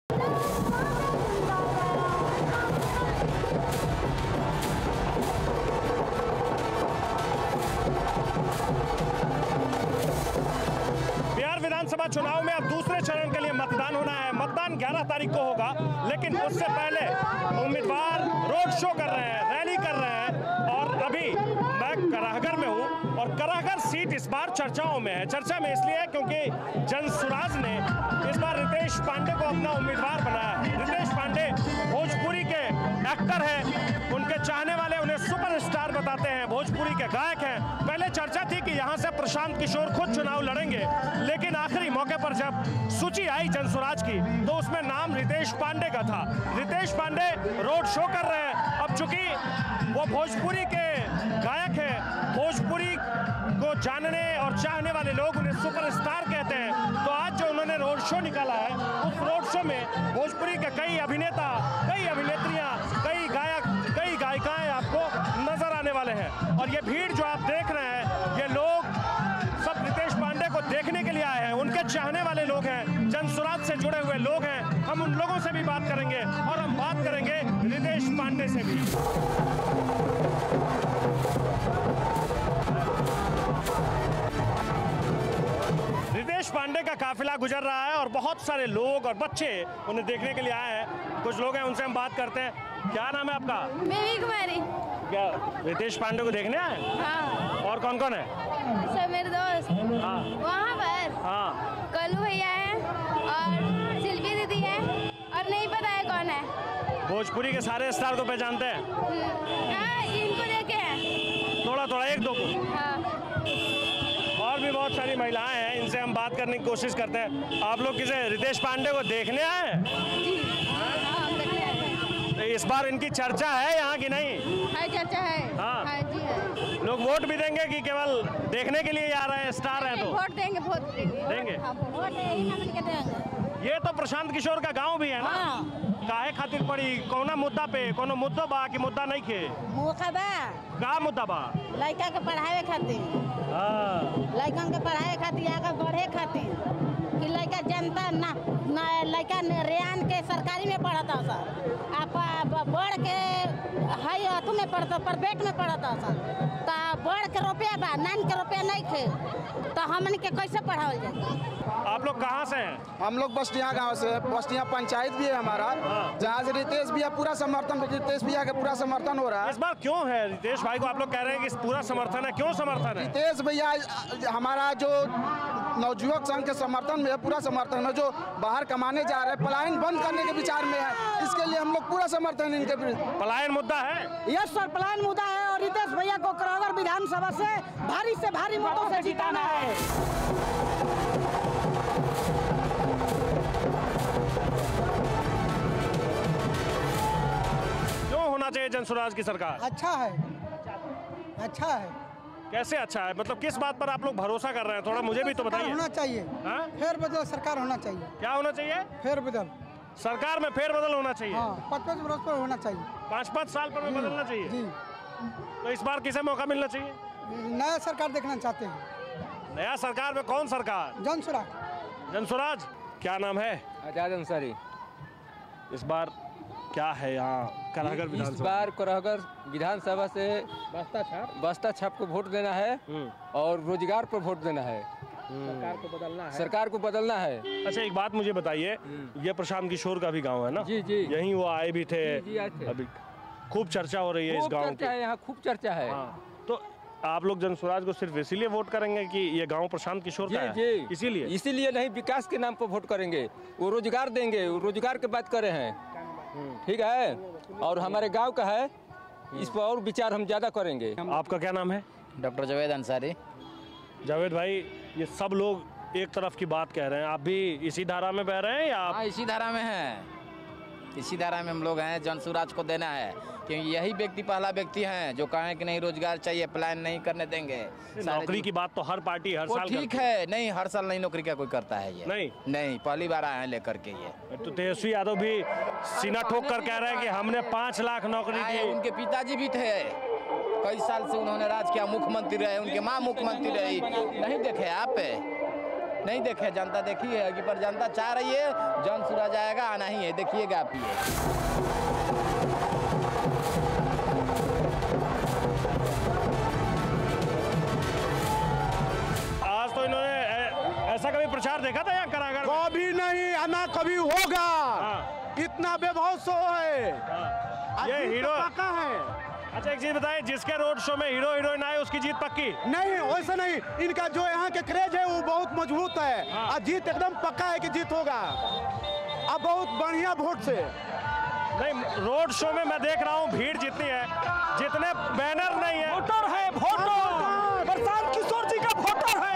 बिहार विधानसभा चुनाव में अब दूसरे चरण के लिए मतदान होना है। मतदान 11 तारीख को होगा, लेकिन उससे पहले उम्मीदवार रोड शो कर रहे हैं, रैली कर रहे हैं। और अभी मैं कराहगढ़ में हूँ और कराहगढ़ सीट इस बार चर्चाओं में है। चर्चा में इसलिए है क्योंकि जनसुराज ने इस बार रितेश पांडे को अपना उम्मीदवार बनाया है। रितेश पांडे भोजपुरी के एक्टर हैं, उनके चाहने वाले उन्हें सुपरस्टार बताते हैं, भोजपुरी के गायक हैं। पहले चर्चा थी कि यहाँ से प्रशांत किशोर खुद चुनाव लड़ेंगे, लेकिन आखिरी मौके पर जब सूची आई जनसुराज की तो उसमें नाम रितेश पांडे का था। रितेश पांडे रोड शो कर रहे हैं। अब चूंकि वो भोजपुरी के गायक हैं, भोजपुरी को जानने और चाहने वाले लोग उन्हें सुपरस्टार कहते हैं, तो आज जो उन्होंने रोड शो निकाला है, उस रोड शो में भोजपुरी के कई अभिनेता, कई अभिनेत्रियां, कई गायक, कई गायिकाएं आपको नजर आने वाले हैं। और ये भीड़ जो आप देख रहे हैं, ये लोग सब रितेश पांडे को देखने के लिए आए हैं, उनके चाहने वाले लोग हैं, जनसुराज से जुड़े हुए लोग हैं। हम उन लोगों से भी बात करेंगे और हम बात करेंगे रितेश पांडे से भी। रितेश पांडे का काफिला गुजर रहा है और बहुत सारे लोग और बच्चे उन्हें देखने के लिए आए हैं। कुछ लोग हैं, उनसे हम बात करते हैं। क्या नाम है आपका? बेबी कुमारी। क्या रितेश पांडे को देखने आए? हाँ। और कौन कौन है? सब मेरे दोस्त। हाँ। वहाँ पर हाँ। कल्लू भैया है और शिल्पी दीदी है और नहीं पता है कौन है। भोजपुरी के सारे स्टार को पहचानते हैं? हाँ, इनको देखे हैं थोड़ा थोड़ा, एक दो को। हाँ। और भी बहुत सारी महिलाएं हैं, इनसे हम बात करने की कोशिश करते हैं। आप लोग किसे रितेश पांडे को देखने आए हैं? तो इस बार इनकी चर्चा है यहाँ की नहीं? हाँ, चर्चा है। हाँ। हाँ जी है। लोग वोट भी देंगे कि केवल देखने के लिए आ रहे हैं, स्टार हैं तो? वोट देंगे, वोट देंगे? हाँ, वोट यही हम के देंगे। ये तो प्रशांत किशोर का गांव भी है ना? हाँ। काहे खातिर पड़ी? कौना मुद्दा पे? कोनो मुद्दा बा कि मुद्दा नहीं खे? मौका बा का मुद्दा बा? लड़का के पढ़ावे खातिर, लड़कन के पढ़ावे खातिर, आगे बढ़े खातिर कि लड़का जनता ना लड़का रेयान के सरकारी में पढ़ता सर, आप बढ़ के हाई अथु में पढ़ता, प्राइवेट में पढ़ता सर, तो बढ़ के रुपया बा, 9 के रुपया नहीं खे, तो हमन के कैसे पढ़ावल जाए? आप लोग कहाँ से हैं? हम लोग बस्तिया गांव से, बस्तिया पंचायत भी है हमारा, जहाँ से रितेश भैया पूरा समर्थन, रितेश भैया का पूरा समर्थन हो रहा है। इस बार क्यों है रितेश भाई को आप लोग कह रहे हैं कि पूरा समर्थन है? क्यों समर्थन है? रितेश भैया हमारा जो नवयुवक संघ के समर्थन में है, पूरा समर्थन है। जो बाहर कमाने जा रहे हैं, पलायन बंद करने के विचार में है, इसके लिए हम लोग पूरा समर्थन है इनके विरुद्ध। पलायन मुद्दा है? यस सर, पलायन मुद्दा है और रितेश भैया को कराहगढ़ विधानसभा से भारी मतों से जिताना है। क्यों होना चाहिए जनसुराज की सरकार? अच्छा है, अच्छा है। कैसे अच्छा है? मतलब किस बात पर आप लोग भरोसा कर रहे हैं? थोड़ा मुझे भी तो बताइए। होना चाहिए, फेरबदल सरकार होना चाहिए। क्या होना चाहिए? फेरबदल सरकार में फेरबदल होना चाहिए। हाँ, 5-5 वर्ष पर होना चाहिए, 5-5 साल पर बदलना चाहिए जी। तो इस बार किसे मौका मिलना चाहिए? नया सरकार देखना चाहते हैं। नया सरकार में कौन सरकार? जनसुराज। जनसुराज। क्या नाम है? आजाद अंसारी। इस बार क्या है यहाँ कराहगढ़ विधानसभा? इस बार कराहगढ़ विधानसभा से बस्ता छाप को वोट देना है और रोजगार पर वोट देना है। सरकार को बदलना है। सरकार को बदलना है। अच्छा, एक बात मुझे बताइए, ये प्रशांत किशोर का भी गांव है ना? जी जी, यहीं वो आए भी थे। जी आए थे। अभी खूब चर्चा हो रही है इस गांव की। यहाँ खूब चर्चा है। तो आप लोग जनसुराज को सिर्फ इसीलिए वोट करेंगे कि ये गांव प्रशांत किशोर का है? जी, इसीलिए नहीं, विकास के नाम पर वोट करेंगे। वो रोजगार देंगे, वो रोजगार की बात कर रहे हैं, ठीक है। और हमारे गांव का है, इस पर और विचार हम ज्यादा करेंगे। आपका क्या नाम है? डॉक्टर जावेद अंसारी। जावेद भाई, ये सब लोग एक तरफ की बात कह रहे हैं, आप भी इसी धारा में बह रहे हैं या आप? हाँ, इसी धारा में हैं, इसी धारा में हम लोग हैं। जनसुराज को देना है क्योंकि यही व्यक्ति पहला व्यक्ति हैं जो कहें कि नहीं रोजगार चाहिए, प्लान नहीं करने देंगे। नौकरी की बात तो हर पार्टी हर साल ठीक है, नहीं हर साल नहीं नौकरी का कोई करता है ये। नहीं, पहली बार आए हैं लेकर के ये। तो तेजस्वी यादव भी सीना ठोक कर कह रहे हैं कि हमने 5 लाख नौकरी दी। उनके पिताजी भी थे, कई साल से उन्होंने राज किया, मुख्यमंत्री रहे, उनके माँ मुख्यमंत्री रही, नहीं देखे आप? नहीं देखे, जनता देखी है कि पर जनता चाह रही है जन सूरज आएगा, आना ही है, देखिएगा आप ये। आज तो इन्होंने ऐसा कभी प्रचार देखा था यहाँ करागढ़? कभी नहीं, ना कभी होगा। इतना बेभौसो है। ये हीरो पक्का है। अच्छा एक चीज बताइए, जिसके रोड शो में हीरो हीरोइन आए उसकी जीत पक्की? नहीं, वैसा नहीं, इनका जो यहाँ के क्रेज है वो बहुत मजबूत है और जीत एकदम पक्का है कि जीत होगा, अब बहुत बढ़िया वोट से। नहीं, रोड शो में मैं देख रहा हूँ भीड़ जितनी है, जितने बैनर नहीं है। वोटर है, वोटर प्रशांत किशोर जी का वोटर है।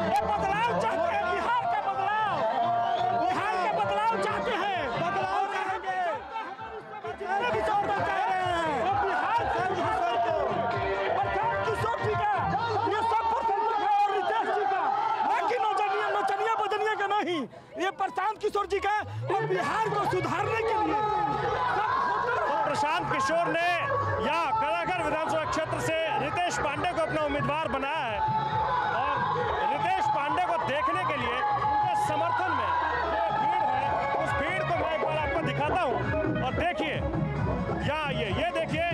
ये बदलाव चाहते हैं, बिहार का बदलाव, बिहार का बदलाव चाहते हैं, बदलाव चाहेंगे, जितने भी वोटर चाह रहे हैं बिहार से प्रशांत किशोर जी का ये 100% है और रितेश जी का, बाकी नौचनिया बदनिया का नहीं, ये प्रशांत किशोर जी का और बिहार को सुधारने के लिए। तो प्रशांत किशोर ने या करागढ़ विधानसभा क्षेत्र से रितेश पांडे को अपना उम्मीदवार बनाया है और रितेश पांडे को देखने के लिए उनके समर्थन में जो भीड़ है, उस भीड़ को मैं एक बार आपको दिखाता हूँ। और देखिए यहाँ ये देखिए,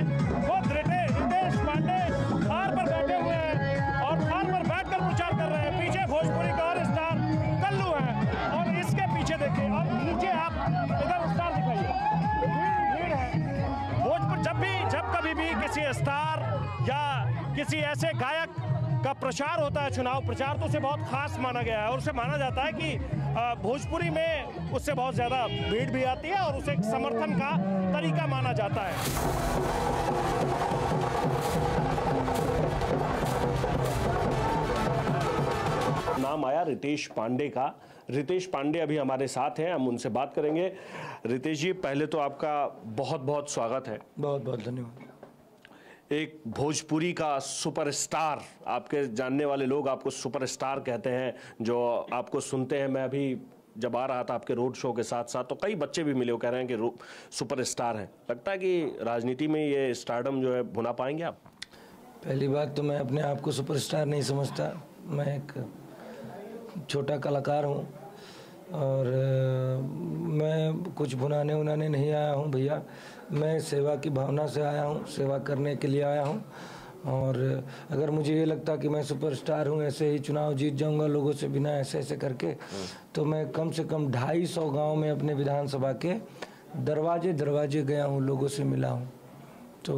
खुद रितेश पांडे थार पर बैठे हुए हैं और थार पर बैठकर प्रचार कर रहे हैं। पीछे भोजपुरी का और स्टार कल्लू है और इसके पीछे देखिए, और नीचे आप इधर स्टार दिखाइए, भीड़ है। भोजपुर जब कभी भी किसी स्टार या किसी ऐसे गायक का प्रचार होता है, चुनाव प्रचार, तो उसे बहुत खास माना गया है और उसे माना जाता है कि भोजपुरी में उससे बहुत ज़्यादा भीड़ भी आती है और उसे एक समर्थन का तरीका माना जाता है। नाम आया रितेश पांडे का। रितेश पांडे अभी हमारे साथ हैं, हम उनसे बात करेंगे। रितेश जी, पहले तो आपका बहुत बहुत स्वागत है। बहुत बहुत धन्यवाद। एक भोजपुरी का सुपरस्टार, आपके जानने वाले लोग आपको सुपरस्टार कहते हैं, जो आपको सुनते हैं। मैं अभी जब आ रहा था आपके रोड शो के साथ साथ, तो कई बच्चे भी मिले, वो कह रहे हैं कि सुपरस्टार हैं। लगता है कि राजनीति में ये स्टारडम जो है भुना पाएंगे आप? पहली बात तो मैं अपने आप को सुपरस्टार नहीं समझता, मैं एक छोटा कलाकार हूँ और मैं कुछ भुनाने उनाने नहीं आया हूँ भैया। मैं सेवा की भावना से आया हूँ, सेवा करने के लिए आया हूँ। और अगर मुझे ये लगता कि मैं सुपरस्टार हूँ, ऐसे ही चुनाव जीत जाऊँगा लोगों से बिना ऐसे करके, तो मैं कम से कम 250 गांव में अपने विधानसभा के दरवाजे गया हूँ, लोगों से मिला हूँ। तो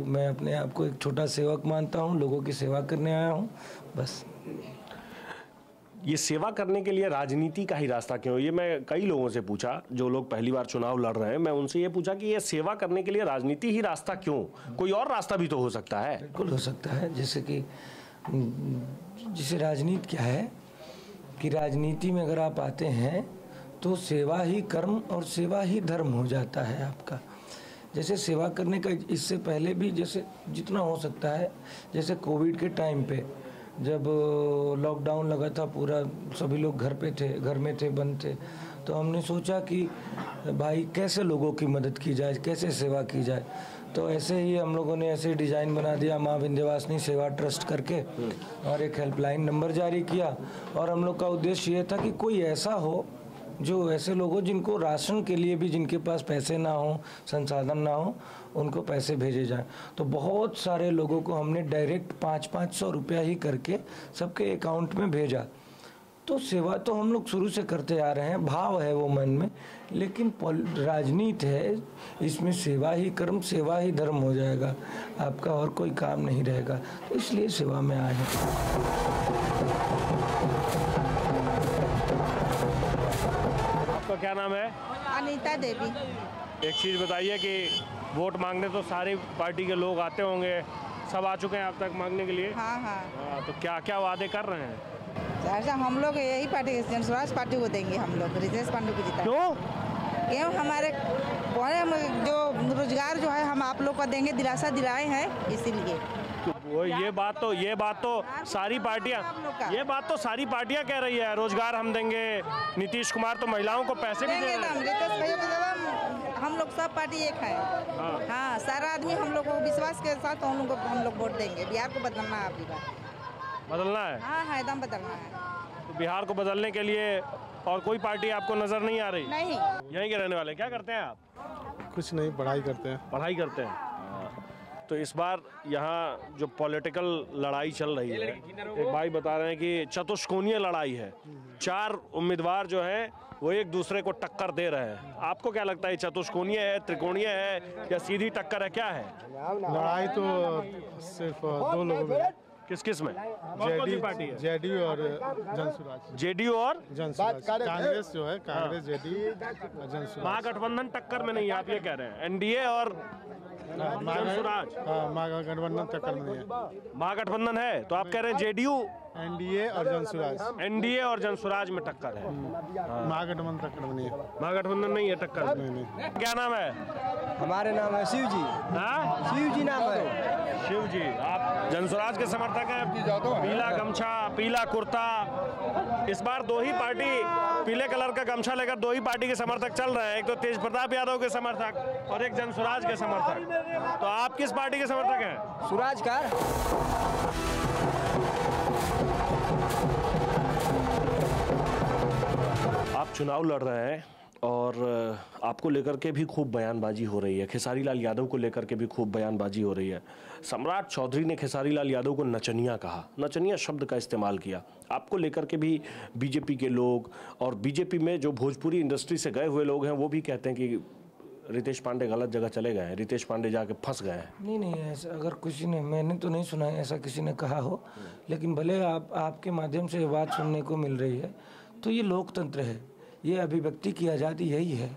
मैं अपने आप को एक छोटा सेवक मानता हूँ, लोगों की सेवा करने आया हूँ बस। ये सेवा करने के लिए राजनीति का ही रास्ता क्यों? ये मैं कई लोगों से पूछा, जो लोग पहली बार चुनाव लड़ रहे हैं, मैं उनसे ये पूछा कि ये सेवा करने के लिए राजनीति ही रास्ता क्यों? कोई और रास्ता भी तो हो सकता है। बिल्कुल हो सकता है, जैसे कि जैसे राजनीति क्या है कि राजनीति में अगर आप आते हैं तो सेवा ही कर्म और सेवा ही धर्म हो जाता है आपका। जैसे सेवा करने का इससे पहले भी जैसे जितना हो सकता है, जैसे कोविड के टाइम पे जब लॉकडाउन लगा था पूरा, सभी लोग घर में थे, बंद थे, तो हमने सोचा कि भाई कैसे लोगों की मदद की जाए, कैसे सेवा की जाए। तो ऐसे ही हम लोगों ने ऐसे डिज़ाइन बना दिया माँ विंध्यवासिनी सेवा ट्रस्ट करके, और एक हेल्पलाइन नंबर जारी किया। और हम लोग का उद्देश्य ये था कि कोई ऐसा हो, जो ऐसे लोगों जिनको राशन के लिए भी, जिनके पास पैसे ना हो, संसाधन ना हो, उनको पैसे भेजे जाएं। तो बहुत सारे लोगों को हमने डायरेक्ट 500-500 रुपया ही करके सबके अकाउंट में भेजा। तो सेवा तो हम लोग शुरू से करते आ रहे हैं, भाव है वो मन में, लेकिन राजनीति है, इसमें सेवा ही कर्म, सेवा ही धर्म हो जाएगा आपका, और कोई काम नहीं रहेगा। तो इसलिए सेवा में आए हैं। आपका क्या नाम है? अनीता देवी। एक चीज़ बताइए कि वोट मांगने तो सारी पार्टी के लोग आते होंगे, सब आ चुके हैं आप तक मांगने के लिए? हाँ। तो क्या क्या वादे कर रहे हैं? अच्छा, हम लोग यही पार्टी, जनस्वराज पार्टी को देंगे हम लोग, रितेश पांडे को जिता। क्यों? हमारे जो रोजगार जो है हम आप लोग को देंगे, दिलासा दिलाए हैं, इसीलिए। वो ये बात तो सारी पार्टियां कह रही है, रोजगार हम देंगे। नीतीश कुमार तो महिलाओं को पैसे भी दे रहे हैं। रितेश भैया को हम लोग सब पार्टी एक है। हाँ, सारा आदमी हम लोग को विश्वास के साथ हम लोग वोट देंगे। बिहार को बदलना है, आपकी बात बदलना है। हाँ, एकदम बदलना है। तो बिहार को बदलने के लिए और कोई पार्टी आपको नजर नहीं आ रही? नहीं। यहीं के रहने वाले, क्या करते हैं आप? कुछ नहीं, पढ़ाई करते हैं। पढ़ाई करते हैं। तो इस बार यहाँ जो पॉलिटिकल लड़ाई चल रही है, एक भाई बता रहे हैं कि चतुष्कोणीय लड़ाई है, 4 उम्मीदवार जो हैं वो एक दूसरे को टक्कर दे रहे हैं। आपको क्या लगता है, चतुष्कोणीय है, त्रिकोणीय है या सीधी टक्कर है, क्या है? लड़ाई तो सिर्फ 2 लोगों में। किस किस में? जेडीयू और जनसुराज। जेडीयू और जनसुराज। कांग्रेस जो है, कांग्रेस जेडीयू और जनसुराज। महागठबंधन टक्कर में नहीं है, आप ये कह रहे हैं? एनडीए और जनसुराज। महागठबंधन टक्कर में नहीं है। महागठबंधन है तो आप कह रहे हैं जेडीयू, एनडीए और जनसुराज। एनडीए और जनसुराज में टक्कर है। महागठबंधन टक्कर में नहीं है। महागठबंधन नहीं है टक्कर में। क्या नाम है? हमारे नाम है शिव जी। हाँ, शिव जी नाम है। शिव जी, आप जनसुराज के समर्थक हैं? पीला गमछा, पीला कुर्ता, इस बार 2 ही पार्टी पीले कलर का गमछा लेकर 2 ही पार्टी के समर्थक चल रहे हैं, एक तो तेज प्रताप यादव के समर्थक और एक जनसुराज के समर्थक। तो आप किस पार्टी के समर्थक हैं? सुराज का। आप चुनाव लड़ रहे हैं और आपको लेकर के भी खूब बयानबाजी हो रही है, खेसारी लाल यादव को लेकर के भी खूब बयानबाजी हो रही है। सम्राट चौधरी ने खेसारी लाल यादव को नचनिया कहा, नचनिया शब्द का इस्तेमाल किया। आपको लेकर के भी बीजेपी के लोग और बीजेपी में जो भोजपुरी इंडस्ट्री से गए हुए लोग हैं वो भी कहते हैं कि रितेश पांडे गलत जगह चले गए हैं, रितेश पांडे जाके फंस गए हैं। नहीं, ऐसा अगर किसी ने, मैंने तो नहीं सुना है ऐसा किसी ने कहा हो, लेकिन भले आपके माध्यम से ये बात सुनने को मिल रही है, तो ये लोकतंत्र है, ये अभिव्यक्ति की आज़ादी यही है।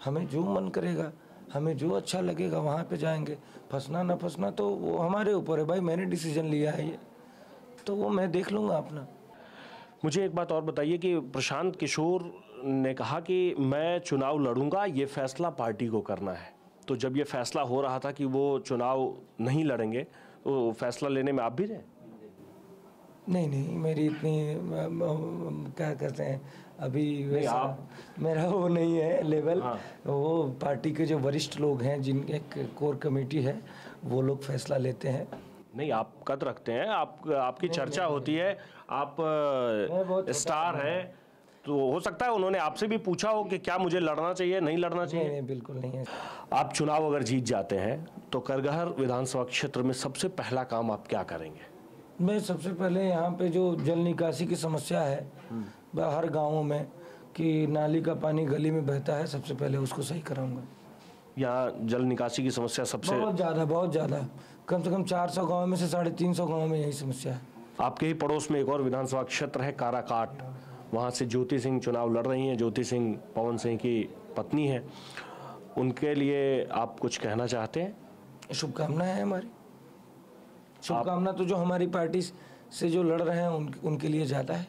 हमें जो मन करेगा, हमें जो अच्छा लगेगा वहाँ पे जाएंगे। फंसना ना फंसना तो वो हमारे ऊपर है भाई, मैंने डिसीजन लिया है ये, तो वो मैं देख लूँगा अपना। मुझे एक बात और बताइए कि प्रशांत किशोर ने कहा कि मैं चुनाव लड़ूंगा, ये फैसला पार्टी को करना है। तो जब ये फैसला हो रहा था कि वो चुनाव नहीं लड़ेंगे, तो फैसला लेने में आप भी रहे? नहीं, मेरी इतनी क्या कहते हैं अभी मेरा वो नहीं है लेवल। हाँ। वो पार्टी के जो वरिष्ठ लोग हैं, जिनके एक कोर कमेटी है, वो लोग फैसला लेते हैं। नहीं, आप कद रखते हैं, आपकी चर्चा होती है, आप स्टार हैं, तो हो सकता है उन्होंने आपसे भी पूछा हो कि क्या मुझे लड़ना चाहिए, नहीं लड़ना चाहिए? नहीं, बिल्कुल नहीं है। आप चुनाव अगर जीत जाते हैं तो करगहर विधानसभा क्षेत्र में सबसे पहला काम आप क्या करेंगे? मैं सबसे पहले यहाँ पे जो जल निकासी की समस्या है हर गाँवों में, कि नाली का पानी गली में बहता है, सबसे पहले उसको सही कराऊंगा। यहाँ जल निकासी की समस्या सबसे बहुत ज़्यादा, कम से कम 400 गाँव में से 350 गाँव में यही समस्या है। आपके ही पड़ोस में एक और विधानसभा क्षेत्र है काराकाट, वहाँ से ज्योति सिंह चुनाव लड़ रही हैं। ज्योति सिंह पवन सिंह की पत्नी है, उनके लिए आप कुछ कहना चाहते हैं? शुभकामनाएं हैं हमारी। शुभकामना तो जो हमारी पार्टी से जो लड़ रहे हैं उनके लिए ज़्यादा है।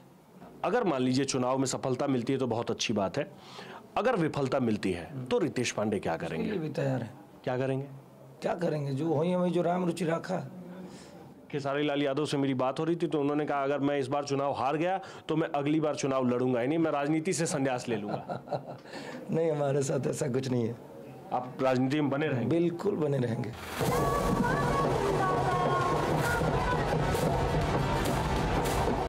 अगर मान लीजिए चुनाव में सफलता मिलती है तो बहुत अच्छी बात है, अगर विफलता मिलती है तो रितेश पांडे क्या करेंगे? भी तैयार है। क्या करेंगे? जो हुई हमें जो राम रुचि रखा। खेसारी लाल यादव से मेरी बात हो रही थी तो उन्होंने कहा अगर मैं इस बार चुनाव हार गया तो मैं अगली बार चुनाव लड़ूंगा ही नहीं, मैं राजनीति से संन्यास ले लूंगा। नहीं, हमारे साथ ऐसा कुछ नहीं है। आप राजनीति में बने रहेंगे? बिल्कुल बने रहेंगे।